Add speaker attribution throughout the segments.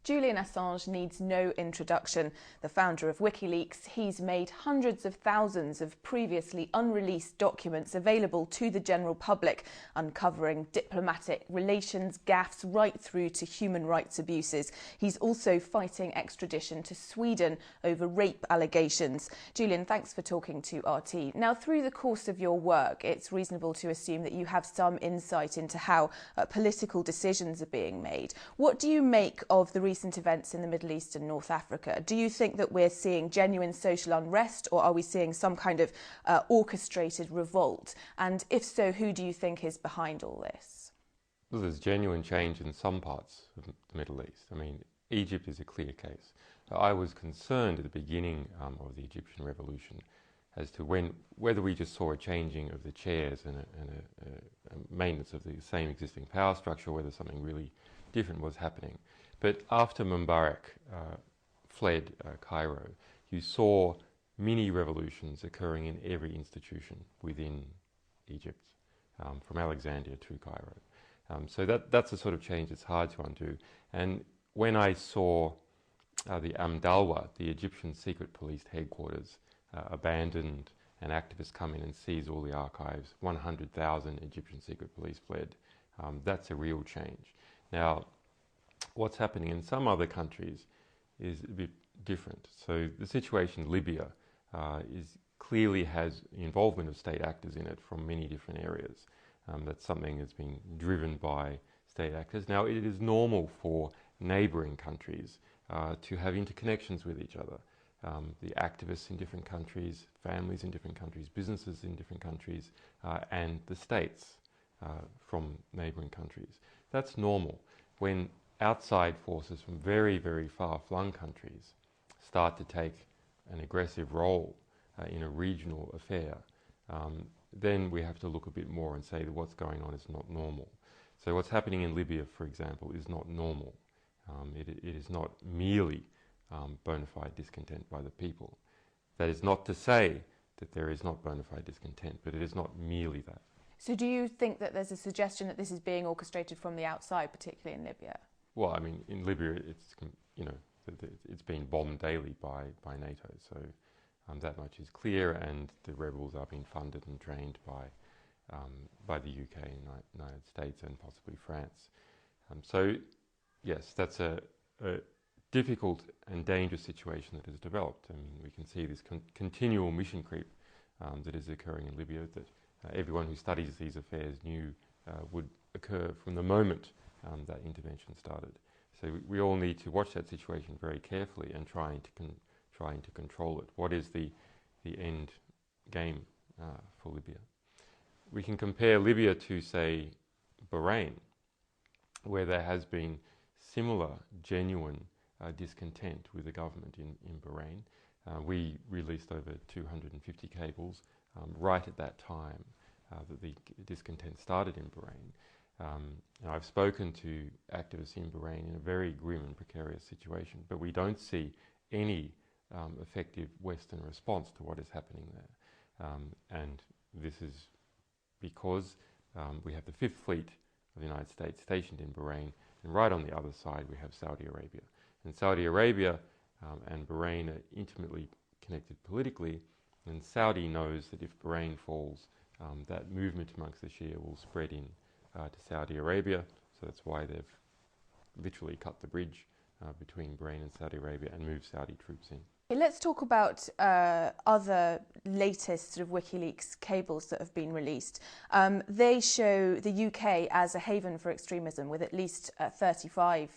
Speaker 1: Julian Assange needs no introduction. The founder of WikiLeaks, he's made hundreds of thousands of previously unreleased documents available to the general public, uncovering diplomatic relations gaffes right through to human rights abuses. He's also fighting extradition to Sweden over rape allegations. Julian, thanks for talking to RT. Now, through the course of your work, it's reasonable to assume that you have some insight into how political decisions are being made. What do you make of the recent events in the Middle East and North Africa? Do you think that we're seeing genuine social unrest, or are we seeing some kind of orchestrated revolt? And if so, who do you think is behind all this?
Speaker 2: Well, there's genuine change in some parts of the Middle East. I mean, Egypt is a clear case. I was concerned at the beginning of the Egyptian revolution as to whether we just saw a changing of the chairs and a maintenance of the same existing power structure, or whether something really different was happening. But after Mubarak fled Cairo, you saw mini revolutions occurring in every institution within Egypt, from Alexandria to Cairo. So that's the sort of change that's hard to undo. And when I saw the Amdalwa, the Egyptian secret police headquarters, abandoned, and activists come in and seize all the archives, 100,000 Egyptian secret police fled. That's a real change. Now, what's happening in some other countries is a bit different. So the situation in Libya clearly has involvement of state actors in it from many different areas. That's something that's been driven by state actors. Now, it is normal for neighbouring countries to have interconnections with each other. The activists in different countries, families in different countries, businesses in different countries, and the states from neighbouring countries. That's normal. When outside forces from very, very far-flung countries start to take an aggressive role in a regional affair, then we have to look a bit more and say that what's going on is not normal. So what's happening in Libya, for example, is not normal. It is not merely bona fide discontent by the people. That is not to say that there is not bona fide discontent, but it is not merely that.
Speaker 1: So do you think that there's a suggestion that this is being orchestrated from the outside, particularly in Libya?
Speaker 2: Well, I mean, in Libya, it's been bombed daily by NATO, so that much is clear, and the rebels are being funded and trained by the UK, United States, and possibly France. So, yes, that's a difficult and dangerous situation that has developed. I mean, we can see this continual mission creep that is occurring in Libya that everyone who studies these affairs knew would occur from the moment that intervention started. So we all need to watch that situation very carefully and trying to control it. What is the end game for Libya? We can compare Libya to, say, Bahrain, where there has been similar genuine discontent with the government in Bahrain. We released over 250 cables right at that time that the discontent started in Bahrain. And I've spoken to activists in Bahrain in a very grim and precarious situation, but we don't see any effective Western response to what is happening there. And this is because we have the Fifth Fleet of the United States stationed in Bahrain, and right on the other side we have Saudi Arabia. And Saudi Arabia and Bahrain are intimately connected politically, and Saudi knows that if Bahrain falls, that movement amongst the Shia will spread in to Saudi Arabia, so that's why they've literally cut the bridge between Bahrain and Saudi Arabia and moved Saudi troops in.
Speaker 1: Let's talk about other latest sort of WikiLeaks cables that have been released. They show the UK as a haven for extremism, with at least 35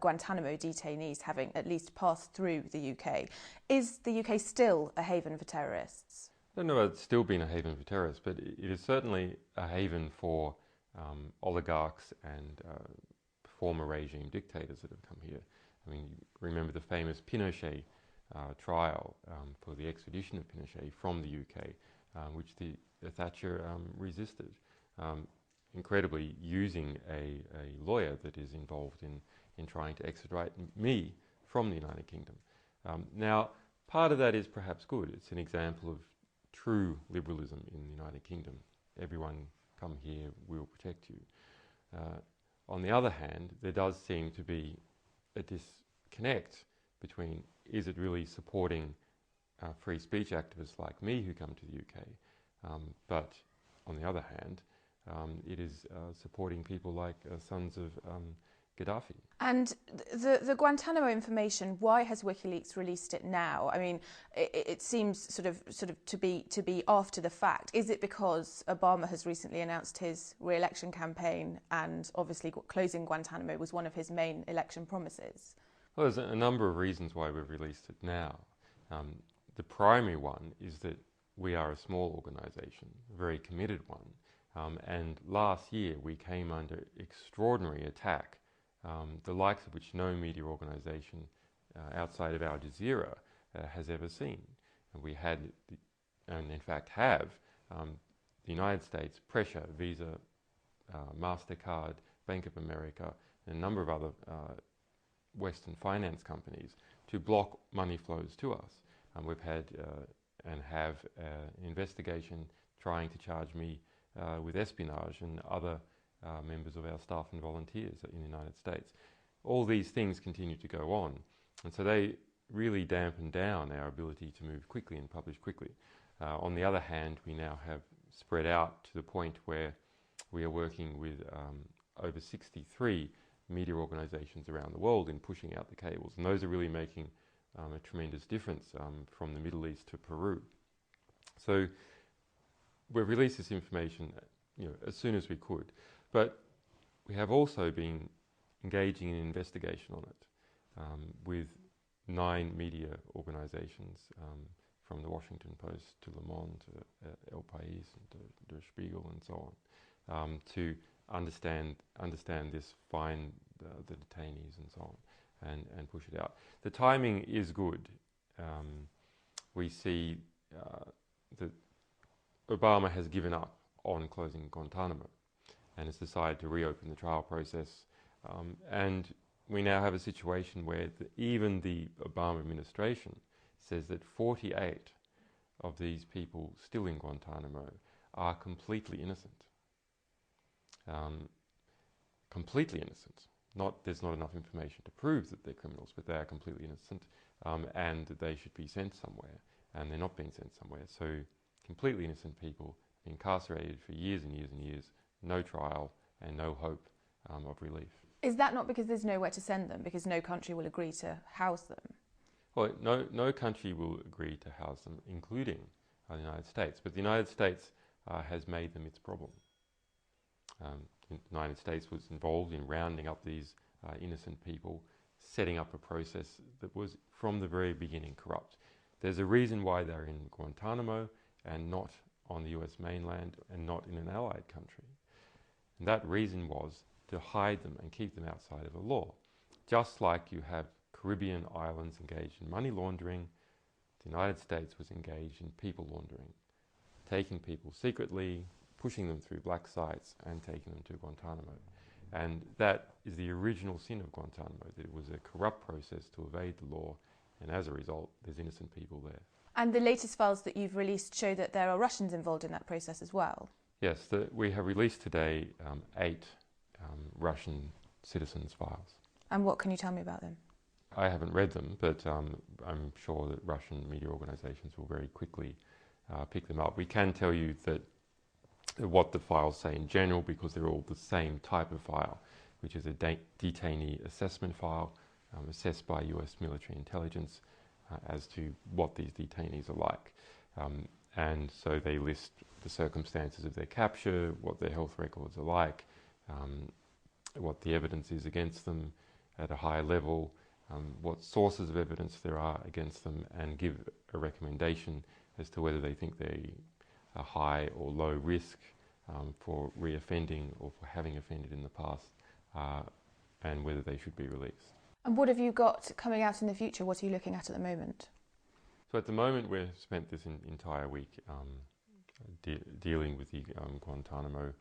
Speaker 1: Guantanamo detainees having at least passed through the UK. Is the UK still a haven for terrorists?
Speaker 2: I don't know if it's still been a haven for terrorists, but it is certainly a haven for oligarchs and former regime dictators that have come here. I mean, remember the famous Pinochet trial for the extradition of Pinochet from the UK, which the Thatcher resisted, incredibly using a lawyer that is involved in trying to extradite me from the United Kingdom. Now, part of that is perhaps good. It's an example of true liberalism in the United Kingdom. Everyone come here, we'll protect you. On the other hand, there does seem to be a connect between, is it really supporting free speech activists like me who come to the UK, but on the other hand, it is supporting people like sons of Gaddafi.
Speaker 1: And the Guantanamo information, why has WikiLeaks released it now? I mean, it seems sort of to be after the fact. Is it because Obama has recently announced his re-election campaign, and obviously closing Guantanamo was one of his main election promises?
Speaker 2: Well, there's a number of reasons why we've released it now. The primary one is that we are a small organisation, a very committed one, and last year we came under extraordinary attack, the likes of which no media organisation outside of Al Jazeera has ever seen. And we had, and in fact have, the United States pressure, Visa, MasterCard, Bank of America, and a number of other Western finance companies to block money flows to us. We've had and have an investigation trying to charge me with espionage and other members of our staff and volunteers in the United States. All these things continue to go on, and so they really dampen down our ability to move quickly and publish quickly. On the other hand, we now have spread out to the point where we are working with over 63 media organisations around the world in pushing out the cables, and those are really making a tremendous difference from the Middle East to Peru. So we've released this information, as soon as we could, but we have also been engaging in an investigation on it with 9 media organisations, from the Washington Post to Le Monde to El País and to Der Spiegel and so on, to understand this, find the detainees and so on, and push it out. The timing is good. We see that Obama has given up on closing Guantanamo and has decided to reopen the trial process. And we now have a situation where even the Obama administration says that 48 of these people still in Guantanamo are completely innocent. Completely innocent. There's not enough information to prove that they're criminals, but they are completely innocent, and that they should be sent somewhere, and they're not being sent somewhere. So completely innocent people incarcerated for years and years and years, no trial and no hope of relief.
Speaker 1: Is that not because there's nowhere to send them, because no country will agree to house them?
Speaker 2: Well, no country will agree to house them, including the United States. But the United States has made them its problem. The United States was involved in rounding up these innocent people, setting up a process that was from the very beginning corrupt. There's a reason why they're in Guantanamo and not on the US mainland and not in an allied country. And that reason was to hide them and keep them outside of the law. Just like you have Caribbean islands engaged in money laundering, the United States was engaged in people laundering, taking people secretly, pushing them through black sites and taking them to Guantanamo. And that is the original sin of Guantanamo, that it was a corrupt process to evade the law, and as a result, there's innocent people there. And
Speaker 1: the latest files that you've released show that there are Russians involved in that process as well?
Speaker 2: Yes, we have released today 8 Russian citizens' files.
Speaker 1: And what can you tell me about them?
Speaker 2: I haven't read them, but I'm sure that Russian media organisations will very quickly pick them up. We can tell you that what the files say in general, because they're all the same type of file, which is a detainee assessment file assessed by US military intelligence as to what these detainees are like. And so they list the circumstances of their capture, what their health records are like, what the evidence is against them at a high level, what sources of evidence there are against them, and give a recommendation as to whether they think they are high or low risk for reoffending or for having offended in the past, and whether they should be released.
Speaker 1: And what have you got coming out in the future? What are you looking at the moment?
Speaker 2: So at the moment we've spent this entire week dealing with the Guantanamo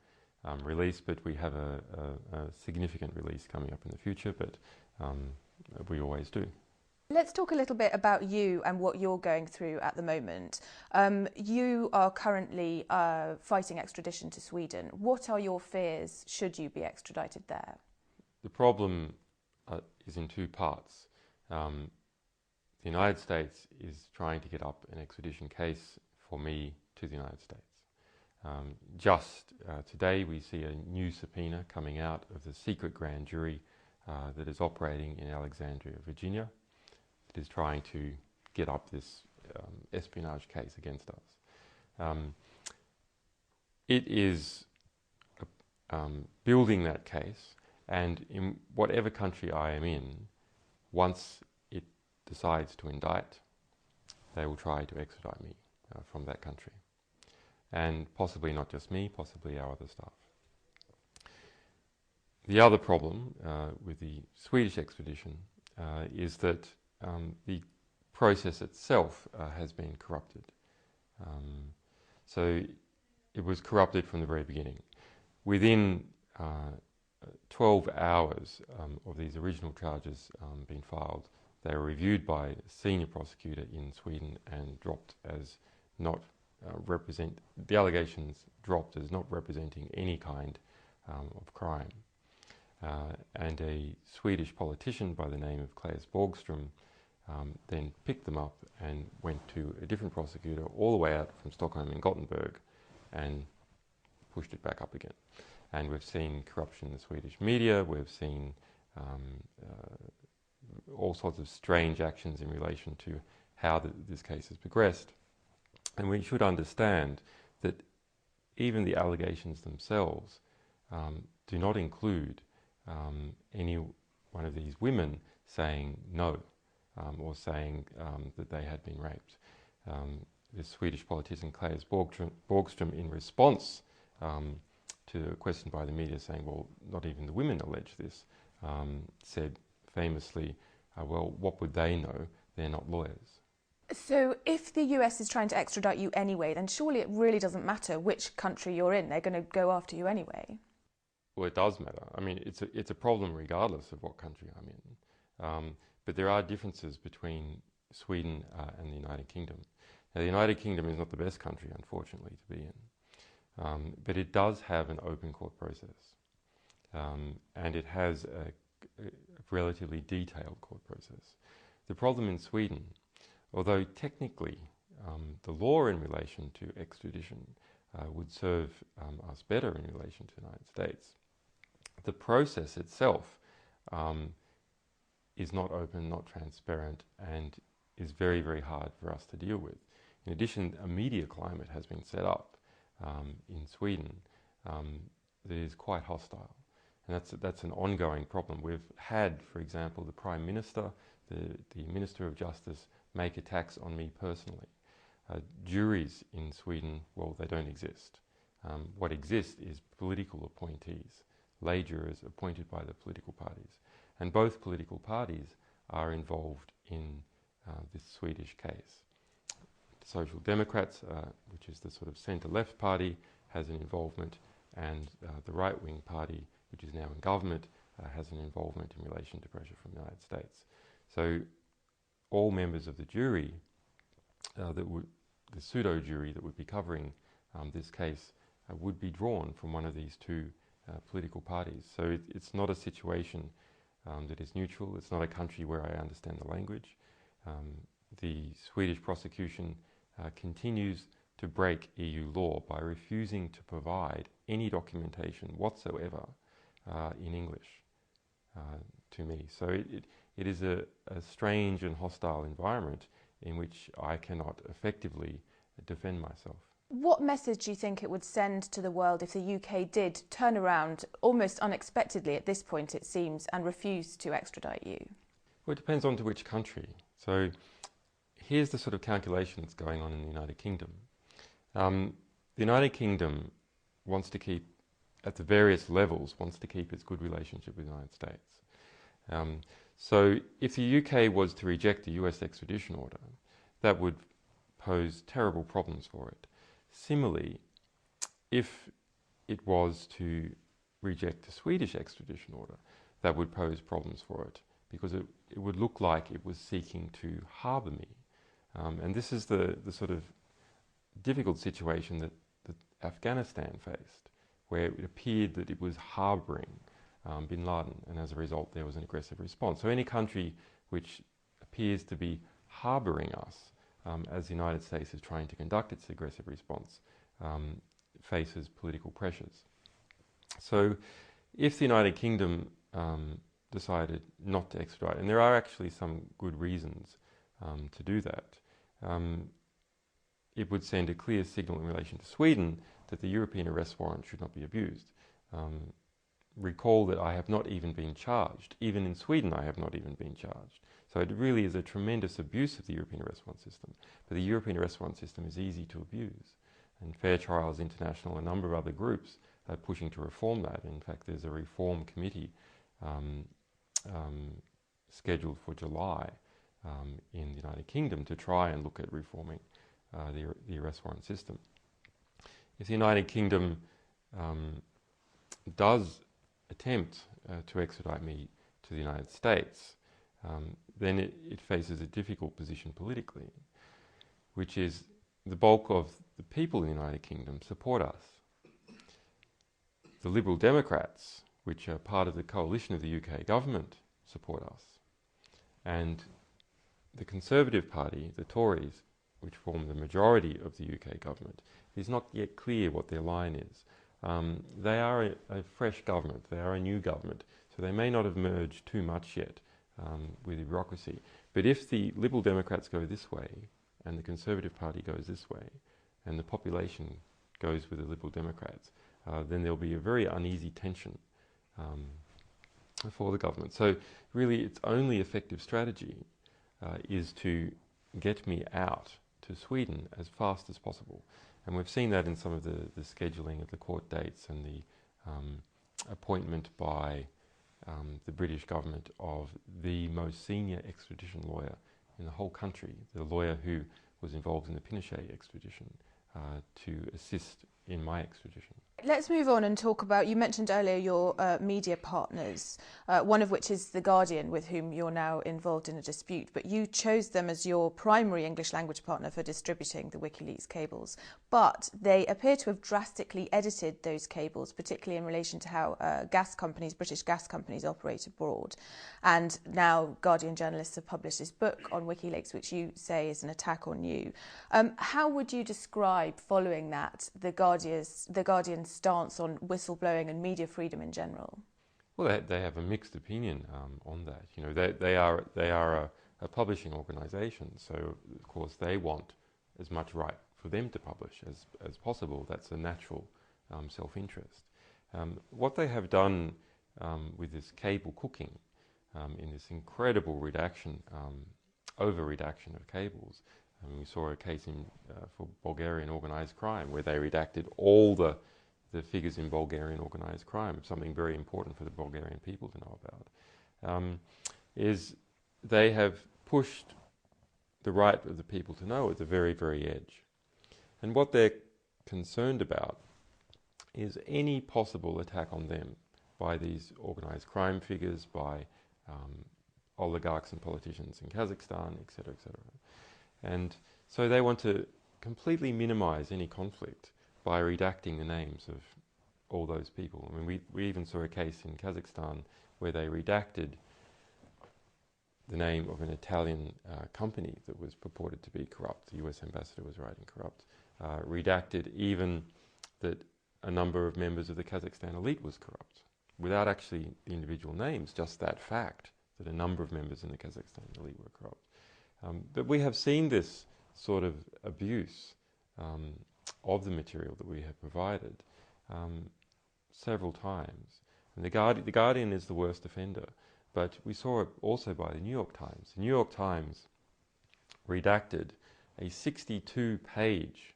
Speaker 2: release, but we have a significant release coming up in the future, but we always do.
Speaker 1: Let's talk a little bit about you and what you're going through at the moment. You are currently fighting extradition to Sweden. What are your fears should you be extradited there?
Speaker 2: The problem is in 2 parts. The United States is trying to get up an extradition case for me to the United States. Just today we see a new subpoena coming out of the secret grand jury that is operating in Alexandria, Virginia, that is trying to get up this espionage case against us. It is building that case, and in whatever country I am in, once it decides to indict, they will try to extradite me from that country. And possibly not just me, possibly our other staff. The other problem with the Swedish extradition is that the process itself has been corrupted. So it was corrupted from the very beginning. Within 12 hours of these original charges being filed, they were reviewed by a senior prosecutor in Sweden and dropped as not the allegations dropped as not representing any kind of crime. And a Swedish politician by the name of Claes Borgström then picked them up and went to a different prosecutor all the way out from Stockholm and Gothenburg and pushed it back up again. And we've seen corruption in the Swedish media, we've seen all sorts of strange actions in relation to how this case has progressed. And we should understand that even the allegations themselves do not include any one of these women saying no or saying that they had been raped. The Swedish politician Claes Borgström, in response to a question by the media saying, well, not even the women allege this, said famously, well, what would they know? They're not lawyers.
Speaker 1: So if the US is trying to extradite you anyway, then surely it really doesn't matter which country you're in. They're going to go after you anyway.
Speaker 2: Well, it does matter. I mean, it's a problem regardless of what country I'm in. But there are differences between Sweden and the United Kingdom. Now, the United Kingdom is not the best country, unfortunately, to be in. But it does have an open court process. And it has a relatively detailed court process. The problem in Sweden, although technically the law in relation to extradition would serve us better in relation to the United States, the process itself is not open, not transparent, and is very, very hard for us to deal with. In addition, a media climate has been set up in Sweden that is quite hostile. And that's an ongoing problem. We've had, for example, the Prime Minister, the Minister of Justice, make attacks on me personally. Juries in Sweden, well, they don't exist. What exists is political appointees, lay jurors appointed by the political parties. And both political parties are involved in this Swedish case. The Social Democrats, which is the sort of centre-left party, has an involvement, and the right-wing party, which is now in government, has an involvement in relation to pressure from the United States. So all members of the jury, the pseudo-jury that would be covering this case, would be drawn from one of these two political parties. So it's not a situation that is neutral. It's not a country where I understand the language. The Swedish prosecution continues to break EU law by refusing to provide any documentation whatsoever in English to me. So it is a strange and hostile environment in which I cannot effectively defend myself.
Speaker 1: What message do you think it would send to the world if the UK did turn around, almost unexpectedly at this point it seems, and refuse to extradite you?
Speaker 2: Well, it depends on to which country. So here's the sort of calculation that's going on in the United Kingdom. The United Kingdom wants to keep, at the various levels, wants to keep its good relationship with the United States. So if the UK was to reject the US extradition order, that would pose terrible problems for it. Similarly, if it was to reject the Swedish extradition order, that would pose problems for it, because it would look like it was seeking to harbour me. And this is the sort of difficult situation that Afghanistan faced, where it appeared that it was harbouring bin Laden, and as a result there was an aggressive response. So any country which appears to be harbouring us as the United States is trying to conduct its aggressive response, faces political pressures. So if the United Kingdom decided not to extradite, and there are actually some good reasons to do that, it would send a clear signal in relation to Sweden that the European arrest warrant should not be abused. Recall that I have not even been charged. Even in Sweden, I have not even been charged. So it really is a tremendous abuse of the European arrest warrant system. But the European arrest warrant system is easy to abuse. And Fair Trials International, a number of other groups, are pushing to reform that. In fact, there's a reform committee scheduled for July in the United Kingdom to try and look at reforming the arrest warrant system. If the United Kingdom does attempt to extradite me to the United States, then it faces a difficult position politically, which is the bulk of the people in the United Kingdom support us. The Liberal Democrats, which are part of the coalition of the UK government, support us. And the Conservative Party, the Tories, which form the majority of the UK government, it is not yet clear what their line is. They are a fresh government, they are a new government, so they may not have merged too much yet with the bureaucracy. But if the Liberal Democrats go this way, and the Conservative Party goes this way, and the population goes with the Liberal Democrats, then there'll be a very uneasy tension for the government. So really its only effective strategy is to get me out to Sweden as fast as possible. And we've seen that in some of the scheduling of the court dates and the appointment by the British government of the most senior extradition lawyer in the whole country, the lawyer who was involved in the Pinochet extradition, to assist in my extradition.
Speaker 1: Let's move on and talk about, you mentioned earlier your media partners, one of which is The Guardian, with whom you're now involved in a dispute, but you chose them as your primary English language partner for distributing the WikiLeaks cables. But they appear to have drastically edited those cables, particularly in relation to how gas companies, British gas companies, operate abroad. And now Guardian journalists have published this book on WikiLeaks, which you say is an attack on you. How would you describe, following that, The Guardian's stance on whistleblowing and media freedom in general?
Speaker 2: Well, they have a mixed opinion on that. You know, they are a publishing organisation, so of course they want as much right for them to publish as possible. That's a natural self-interest. What they have done with this cable cooking, in this incredible redaction, over-redaction of cables. We saw a case for Bulgarian organised crime where they redacted all the figures in Bulgarian organised crime, something very important for the Bulgarian people to know about, is they have pushed the right of the people to know at the very, very edge. And what they're concerned about is any possible attack on them by these organised crime figures, by oligarchs and politicians in Kazakhstan, etc., etc. And so they want to completely minimise any conflict by redacting the names of all those people. I mean, we even saw a case in Kazakhstan where they redacted the name of an Italian company that was purported to be corrupt. The US ambassador was writing corrupt. Redacted even that a number of members of the Kazakhstan elite was corrupt, without actually the individual names, just that fact that a number of members in the Kazakhstan elite were corrupt. But we have seen this sort of abuse of the material that we have provided several times. And the Guardian is the worst offender, but we saw it also by the New York Times. The New York Times redacted a 62-page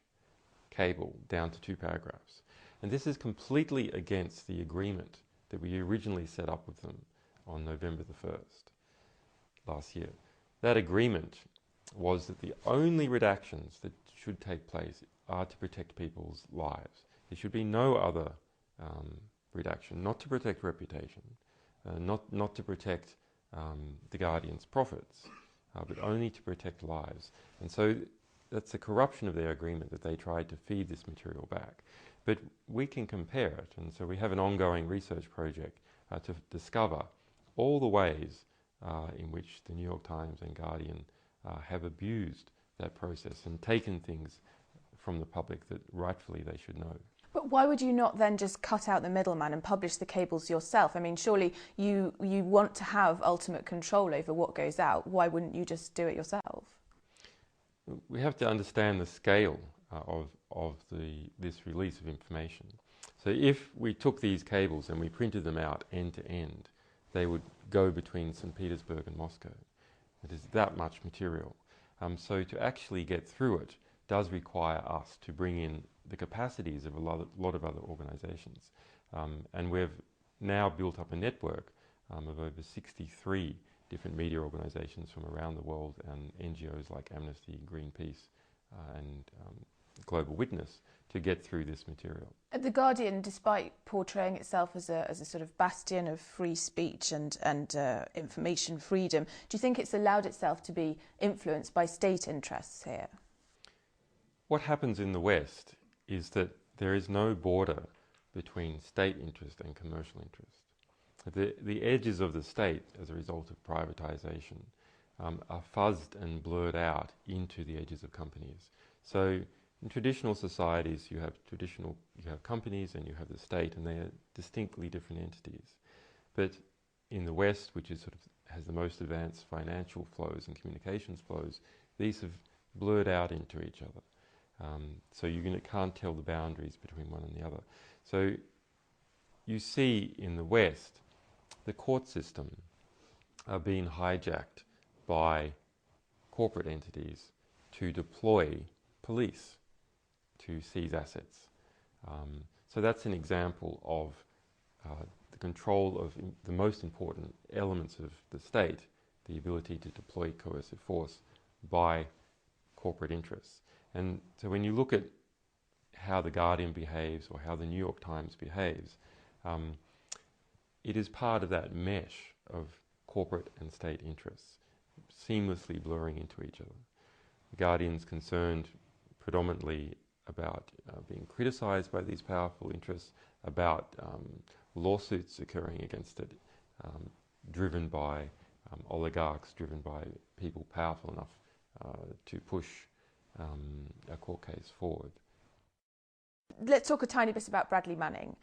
Speaker 2: cable down to 2 paragraphs. And this is completely against the agreement that we originally set up with them on November the 1st last year. That agreement was that the only redactions that should take place are to protect people's lives. There should be no other redaction, not to protect reputation, not to protect the Guardian's profits, but only to protect lives. And so that's a corruption of their agreement that they tried to feed this material back. But we can compare it, and so we have an ongoing research project to discover all the ways in which the New York Times and Guardian have abused that process and taken things from the public that rightfully they should know.
Speaker 1: But why would you not then just cut out the middleman and publish the cables yourself? I mean, surely you want to have ultimate control over what goes out. Why wouldn't you just do it yourself?
Speaker 2: We have to understand the scale of this release of information. So if we took these cables and we printed them out end to end, they would go between St. Petersburg and Moscow. It is that much material. So to actually get through it does require us to bring in the capacities of a lot of other organisations. And we've now built up a network of over 63 different media organisations from around the world, and NGOs like Amnesty, Greenpeace and Global Witness to get through this material.
Speaker 1: The Guardian, despite portraying itself as a sort of bastion of free speech and information freedom, do you think it's allowed itself to be influenced by state interests here?
Speaker 2: What happens in the West is that there is no border between state interest and commercial interest. The edges of the state, as a result of privatisation, are fuzzed and blurred out into the edges of companies. So in traditional societies, you have companies and you have the state, and they are distinctly different entities. But in the West, which is has the most advanced financial flows and communications flows, these have blurred out into each other. So you can't tell the boundaries between one and the other. So you see in the West, the court system are being hijacked by corporate entities to deploy police to seize assets. So that's an example of the control of the most important elements of the state, the ability to deploy coercive force by corporate interests. And so when you look at how the Guardian behaves or how the New York Times behaves, it is part of that mesh of corporate and state interests, seamlessly blurring into each other. The Guardian's concerned predominantly about being criticised by these powerful interests, about lawsuits occurring against it, driven by oligarchs, driven by people powerful enough to push a court case forward.
Speaker 1: Let's talk a tiny bit about Bradley Manning.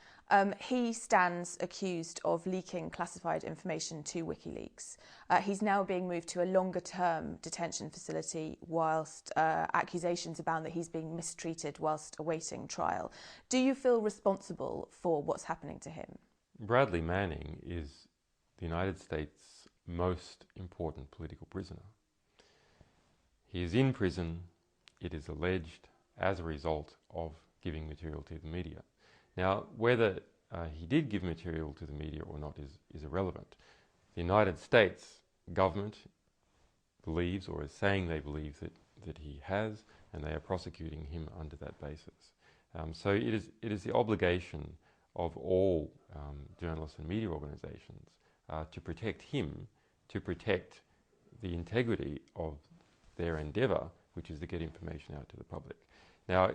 Speaker 1: He stands accused of leaking classified information to WikiLeaks. He's now being moved to a longer-term detention facility whilst accusations abound that he's being mistreated whilst awaiting trial. Do you feel responsible for what's happening to him?
Speaker 2: Bradley Manning is the United States' most important political prisoner. He is in prison, it is alleged, as a result of giving material to the media. Now, whether he did give material to the media or not is irrelevant. The United States government believes, or is saying they believe, that he has, and they are prosecuting him under that basis. So it is the obligation of all journalists and media organisations to protect him, to protect the integrity of their endeavour, which is to get information out to the public. Now,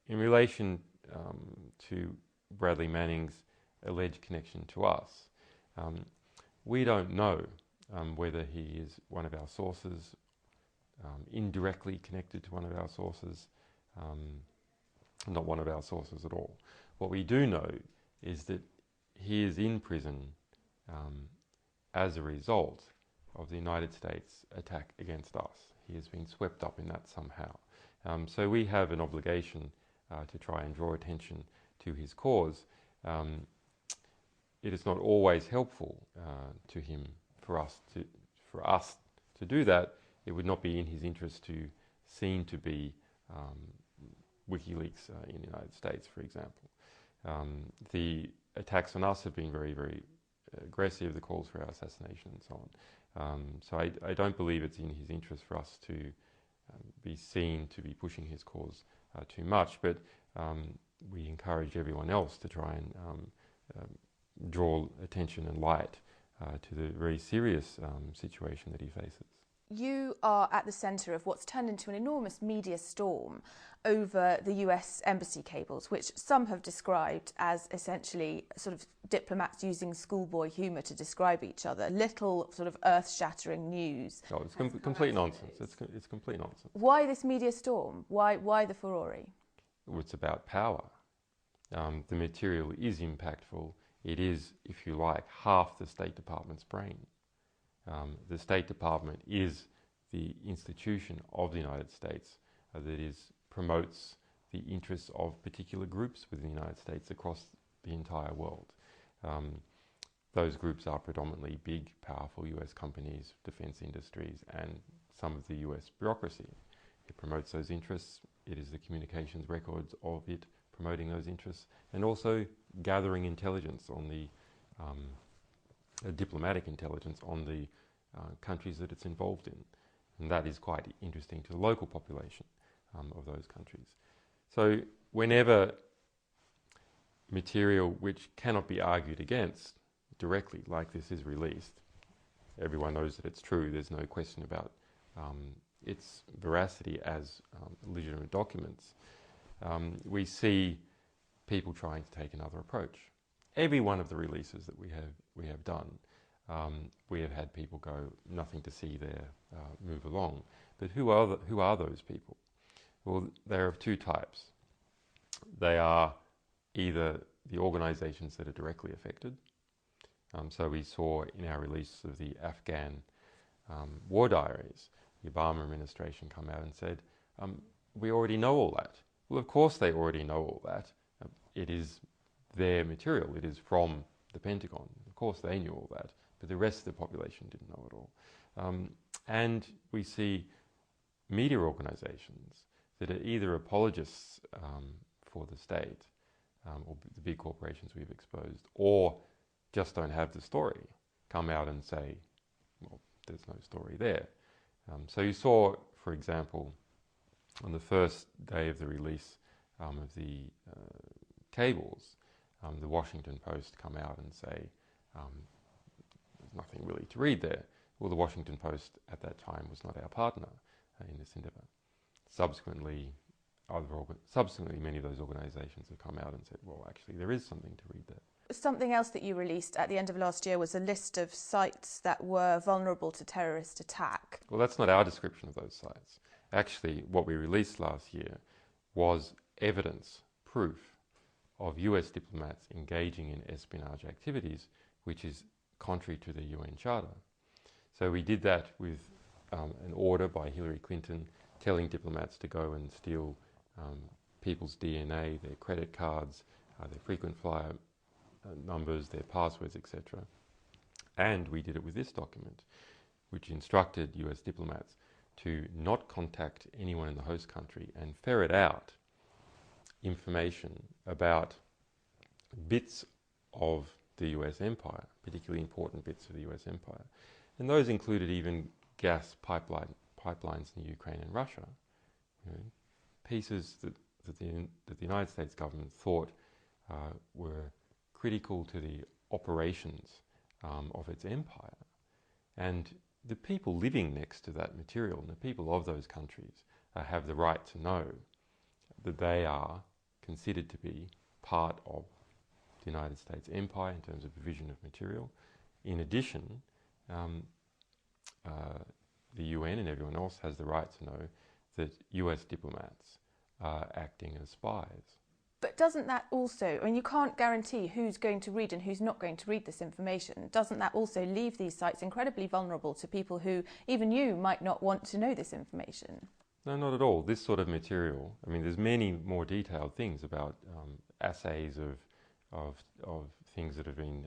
Speaker 2: in relation to Bradley Manning's alleged connection to us, we don't know whether he is one of our sources, indirectly connected to one of our sources, not one of our sources at all. What we do know is that he is in prison as a result of the United States attack against us. He has been swept up in that somehow. So we have an obligation to try and draw attention to his cause. It is not always helpful to him for us to do that. It would not be in his interest to seem to be WikiLeaks in the United States, for example. The attacks on us have been very, very aggressive, the calls for our assassination and so on. So I don't believe it's in his interest for us to be seen to be pushing his cause too much, but we encourage everyone else to try and draw attention and light to the very serious situation that he faces.
Speaker 1: You are at the centre of what's turned into an enormous media storm over the US embassy cables, which some have described as essentially sort of diplomats using schoolboy humour to describe each other. Little sort of earth-shattering news.
Speaker 2: No, it's complete nonsense. It's complete nonsense.
Speaker 1: Why this media storm? Why the furore?
Speaker 2: It's about power. The material is impactful. It is, if you like, half the State Department's brain. The State Department is the institution of the United States that promotes the interests of particular groups within the United States across the entire world. Those groups are predominantly big, powerful US companies, defense industries, and some of the US bureaucracy. It promotes those interests. It is the communications records of it promoting those interests, and also gathering intelligence on the diplomatic intelligence on the countries that it's involved in. And that is quite interesting to the local population of those countries. So whenever material which cannot be argued against directly, like this, is released, everyone knows that it's true. There's no question about its veracity as legitimate documents. We see people trying to take another approach. Every one of the releases that we have done, we have had people go, nothing to see there, move along. But who are those people? Well, they're of two types. They are either the organisations that are directly affected. So we saw in our release of the Afghan war diaries, the Obama administration come out and said, we already know all that. Well, of course they already know all that. It is their material. It is from the Pentagon. Of course they knew all that, but the rest of the population didn't know it all. And we see media organisations that are either apologists for the state or the big corporations we've exposed, or just don't have the story, come out and say, well, there's no story there. So you saw, for example, on the first day of the release of the cables, the Washington Post come out and say, there's nothing really to read there. Well, the Washington Post at that time was not our partner in this endeavour. Subsequently, many of those organisations have come out and said, well, actually, there is something to read there.
Speaker 1: Something else that you released at the end of last year was a list of sites that were vulnerable to terrorist attack.
Speaker 2: Well, that's not our description of those sites. Actually, what we released last year was evidence, proof of US diplomats engaging in espionage activities, which is contrary to the UN Charter. So we did that with an order by Hillary Clinton telling diplomats to go and steal people's DNA, their credit cards, their frequent flyer numbers, their passwords, etc. And we did it with this document, which instructed US diplomats to not contact anyone in the host country and ferret out information about bits of the US empire, particularly important bits of the US empire. And those included even gas pipelines in Ukraine and Russia, pieces that the United States government thought were critical to the operations of its empire. And the people living next to that material, and the people of those countries, have the right to know that they are considered to be part of the United States empire in terms of provision of material. In addition, the UN and everyone else has the right to know that US diplomats are acting as spies.
Speaker 1: But doesn't that also, I mean, you can't guarantee who's going to read and who's not going to read this information. Doesn't that also leave these sites incredibly vulnerable to people who, even you, might not want to know this information?
Speaker 2: No, not at all. This sort of material, I mean, there's many more detailed things about assays of things that have been,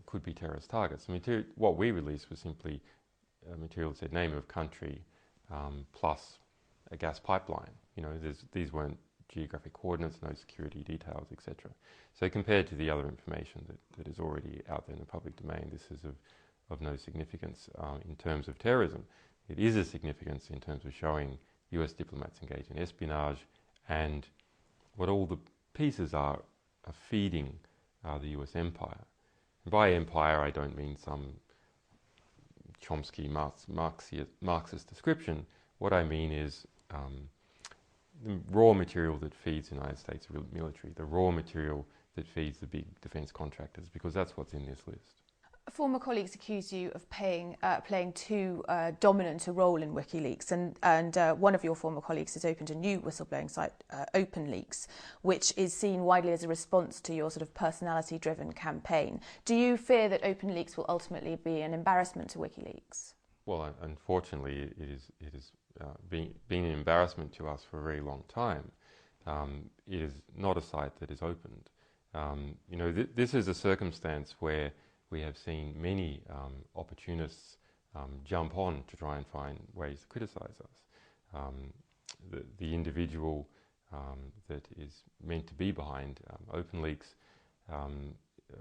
Speaker 2: could be terrorist targets. What we released was simply material that said name of country plus a gas pipeline. These weren't geographic coordinates, no security details, etc. So compared to the other information that is already out there in the public domain, this is of no significance in terms of terrorism. It is of significance in terms of showing US diplomats engaged in espionage, and what all the pieces are feeding the US empire. And by empire, I don't mean some Chomsky Marxist description. What I mean is the raw material that feeds the United States military, the raw material that feeds the big defence contractors, because that's what's in this list.
Speaker 1: Former colleagues accuse you of playing too dominant a role in WikiLeaks, and one of your former colleagues has opened a new whistleblowing site, OpenLeaks, which is seen widely as a response to your sort of personality-driven campaign. Do you fear that OpenLeaks will ultimately be an embarrassment to WikiLeaks?
Speaker 2: Well, unfortunately, it has been an embarrassment to us for a very long time. It is not a site that is opened. This is a circumstance where we have seen many opportunists jump on to try and find ways to criticise us. The individual that is meant to be behind OpenLeaks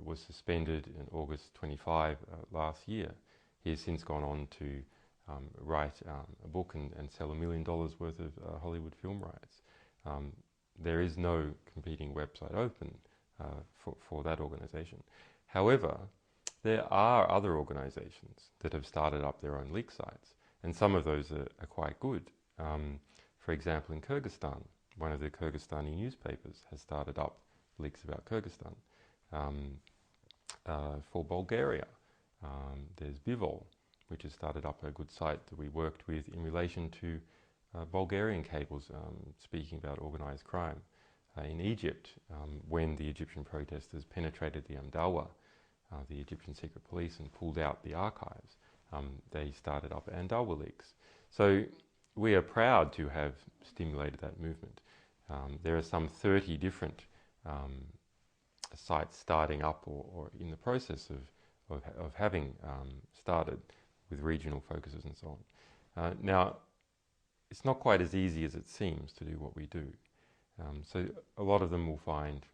Speaker 2: was suspended in August 25 last year. He has since gone on to write a book and sell $1 million worth of Hollywood film rights. There is no competing website open for that organisation. However, there are other organisations that have started up their own leak sites, and some of those are quite good. For example, in Kyrgyzstan, one of the Kyrgyzstani newspapers has started up leaks about Kyrgyzstan. For Bulgaria, there's Bivol, which has started up a good site that we worked with in relation to Bulgarian cables speaking about organised crime. In Egypt, when the Egyptian protesters penetrated the Amdawa, the Egyptian secret police, and pulled out the archives, they started up Andawa leaks. So we are proud to have stimulated that movement. There are some 30 different sites starting up or in the process of having started with regional focuses and so on. Now, it's not quite as easy as it seems to do what we do. So a lot of them will find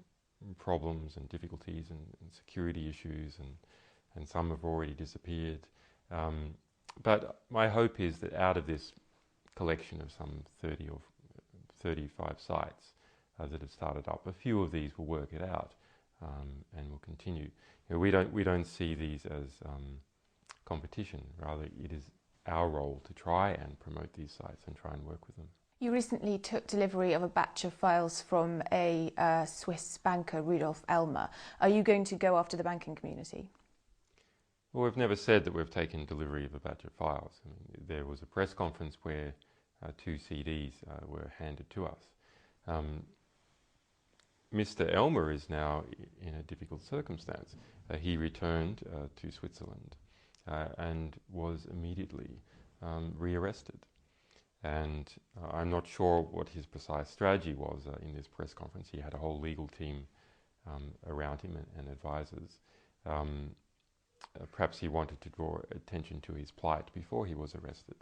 Speaker 2: problems and difficulties and security issues, and some have already disappeared. But my hope is that out of this collection of some 30 or 35 sites that have started up, a few of these will work it out and will continue. We don't see these as competition. Rather, it is our role to try and promote these sites and try and work with them.
Speaker 1: You recently took delivery of a batch of files from a Swiss banker, Rudolf Elmer. Are you going to go after the banking community?
Speaker 2: Well, we've never said that we've taken delivery of a batch of files. I mean, there was a press conference where 2 CDs were handed to us. Mr. Elmer is now in a difficult circumstance. He returned to Switzerland and was immediately rearrested. And I'm not sure what his precise strategy was in this press conference. He had a whole legal team around him and advisors. Perhaps he wanted to draw attention to his plight before he was arrested.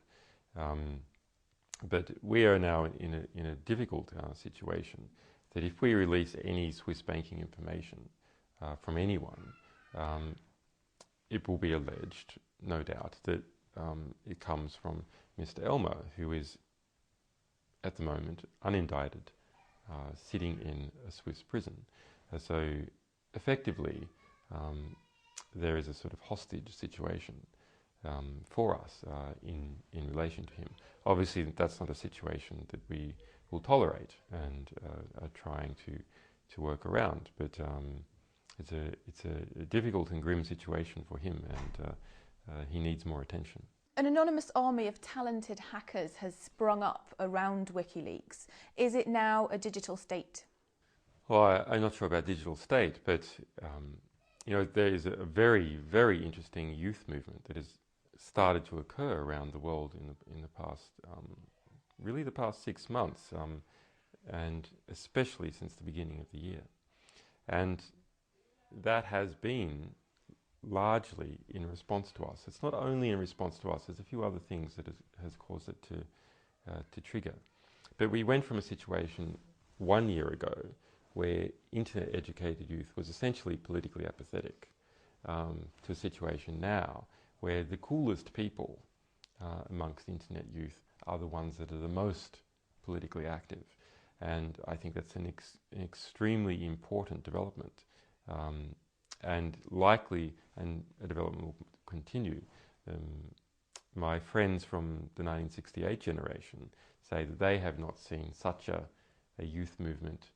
Speaker 2: But we are now in a difficult situation that if we release any Swiss banking information from anyone, it will be alleged, no doubt, that it comes from Mr. Elmer, who is at the moment unindicted, sitting in a Swiss prison. So effectively, there is a sort of hostage situation for us in relation to him. Obviously, that's not a situation that we will tolerate and are trying to work around. But it's a difficult and grim situation for him, and he needs more attention.
Speaker 1: An anonymous army of talented hackers has sprung up around WikiLeaks. Is it now a digital state?
Speaker 2: Well, I'm not sure about digital state, but there is a very, very interesting youth movement that has started to occur around the world in the past, really the past 6 months, and especially since the beginning of the year. And that has been largely in response to us. It's not only in response to us, there's a few other things that has caused it to trigger. But we went from a situation 1 year ago where internet-educated youth was essentially politically apathetic to a situation now where the coolest people amongst internet youth are the ones that are the most politically active. And I think that's an extremely important development. And likely, and a development will continue, my friends from the 1968 generation say that they have not seen such a youth movement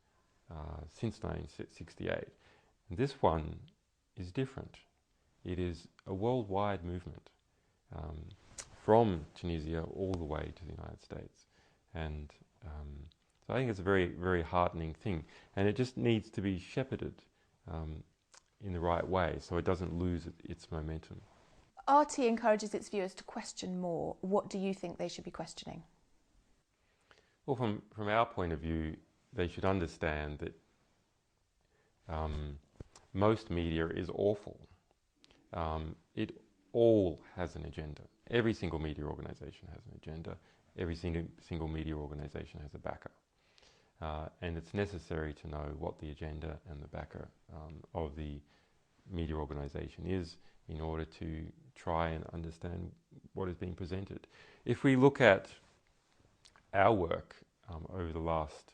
Speaker 2: since 1968. And this one is different. It is a worldwide movement from Tunisia all the way to the United States. And so I think it's a very, very heartening thing. And it just needs to be shepherded in the right way so it doesn't lose its momentum.
Speaker 1: RT encourages its viewers to question more. What do you think they should be questioning?
Speaker 2: Well, from our point of view, they should understand that most media is awful. It all has an agenda. Every single media organisation has an agenda. Every single media organisation has a backer. And it's necessary to know what the agenda and the backer of the media organisation is in order to try and understand what is being presented. If we look at our work over the last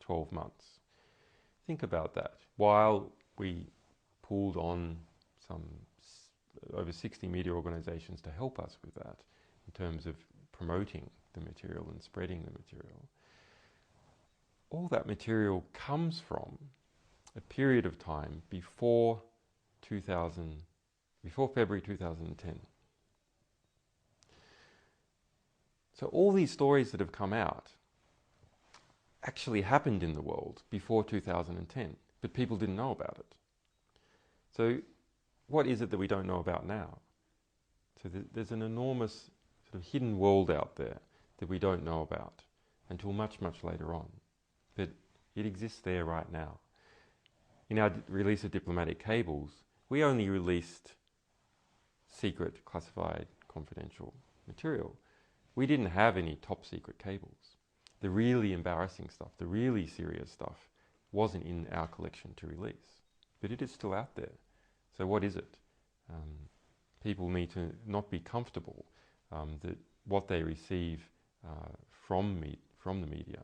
Speaker 2: 12 months, think about that. While we pulled on over 60 media organisations to help us with that in terms of promoting the material and spreading the material, all that material comes from a period of time before February 2010. So all these stories that have come out actually happened in the world before 2010, but people didn't know about it. So what is it that we don't know about now? So there's an enormous sort of hidden world out there that we don't know about until much, much later on. But it exists there right now. In our release of diplomatic cables, we only released secret, classified, confidential material. We didn't have any top secret cables. The really embarrassing stuff, the really serious stuff, wasn't in our collection to release. But it is still out there. So what is it? People need to not be comfortable that what they receive from the media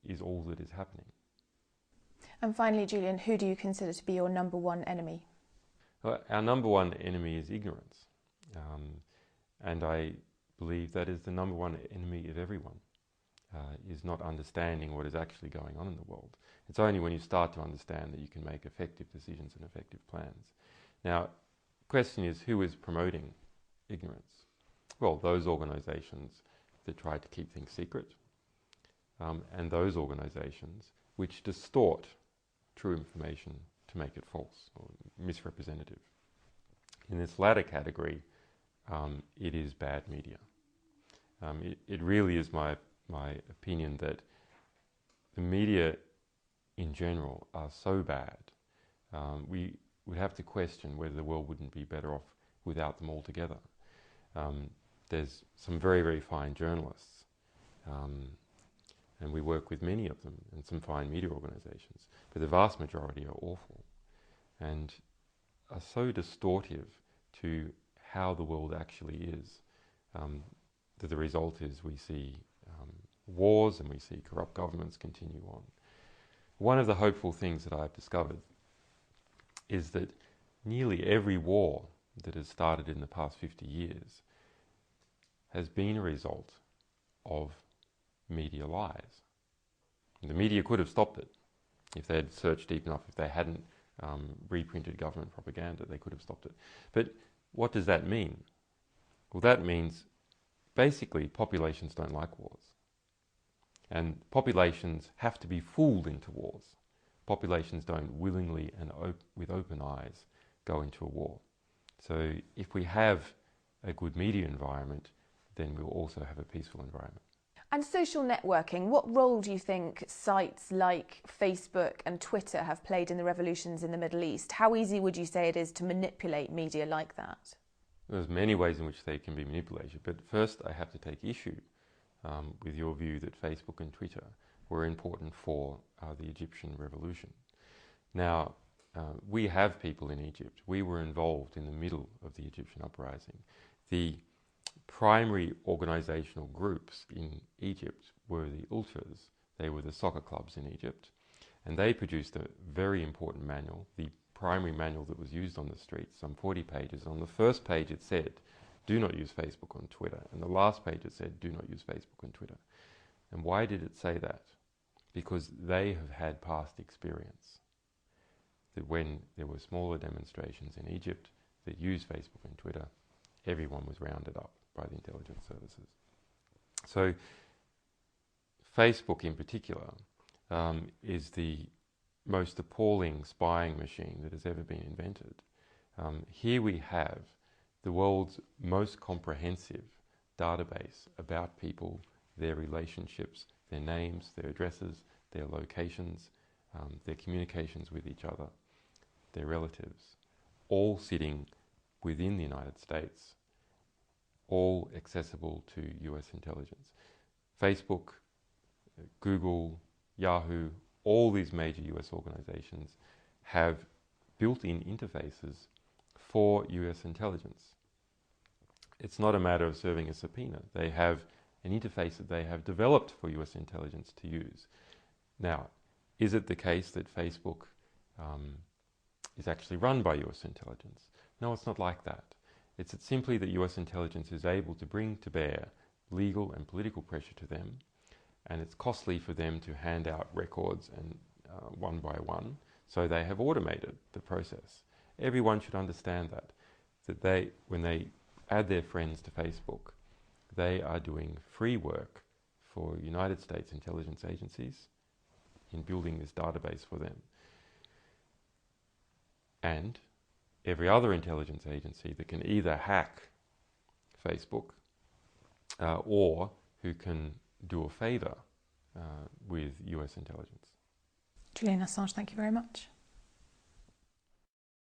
Speaker 2: is all that is happening.
Speaker 1: And finally, Julian, who do you consider to be your number one enemy?
Speaker 2: Well, our number one enemy is ignorance. And I believe that is the number one enemy of everyone, is not understanding what is actually going on in the world. It's only when you start to understand that you can make effective decisions and effective plans. Now, the question is, who is promoting ignorance? Well, those organisations that try to keep things secret, and those organisations which distort true information to make it false or misrepresentative. In this latter category, it is bad media. It really is my opinion that the media in general are so bad, we would have to question whether the world wouldn't be better off without them altogether. There's some very, very fine journalists, and we work with many of them, and some fine media organisations, but the vast majority are awful and are so distortive to how the world actually is, that the result is we see wars and we see corrupt governments continue on. One of the hopeful things that I've discovered is that nearly every war that has started in the past 50 years has been a result of media lies. The media could have stopped it if they had searched deep enough. If they hadn't reprinted government propaganda, they could have stopped it. But what does that mean? Well, that means basically populations don't like wars. And populations have to be fooled into wars. Populations don't willingly and with open eyes go into a war. So if we have a good media environment, then we'll also have a peaceful environment.
Speaker 1: And social networking, what role do you think sites like Facebook and Twitter have played in the revolutions in the Middle East? How easy would you say it is to manipulate media like that?
Speaker 2: There's many ways in which they can be manipulated, but first I have to take issue with your view that Facebook and Twitter were important for the Egyptian revolution. Now, we have people in Egypt. We were involved in the middle of the Egyptian uprising. The primary organisational groups in Egypt were the ultras. They were the soccer clubs in Egypt, and they produced a very important manual, the primary manual that was used on the streets, some 40 pages. On the first page it said, do not use Facebook on Twitter. And the last page it said, do not use Facebook on Twitter. And why did it say that? Because they have had past experience that when there were smaller demonstrations in Egypt that used Facebook and Twitter, everyone was rounded up by the intelligence services. So Facebook in particular is the most appalling spying machine that has ever been invented. Here we have the world's most comprehensive database about people, their relationships, their names, their addresses, their locations, their communications with each other, their relatives, all sitting within the United States, all accessible to US intelligence. Facebook, Google, Yahoo, all these major US organizations have built-in interfaces for US intelligence. It's not a matter of serving a subpoena. They have an interface that they have developed for US intelligence to use. Now, is it the case that Facebook is actually run by US intelligence? No, it's not like that. It's simply that US intelligence is able to bring to bear legal and political pressure to them, and it's costly for them to hand out records and one by one, so they have automated the process. Everyone should understand that when they add their friends to Facebook, they are doing free work for United States intelligence agencies in building this database for them. And every other intelligence agency that can either hack Facebook or who can do a favour with US intelligence.
Speaker 1: Julian Assange, thank you very much.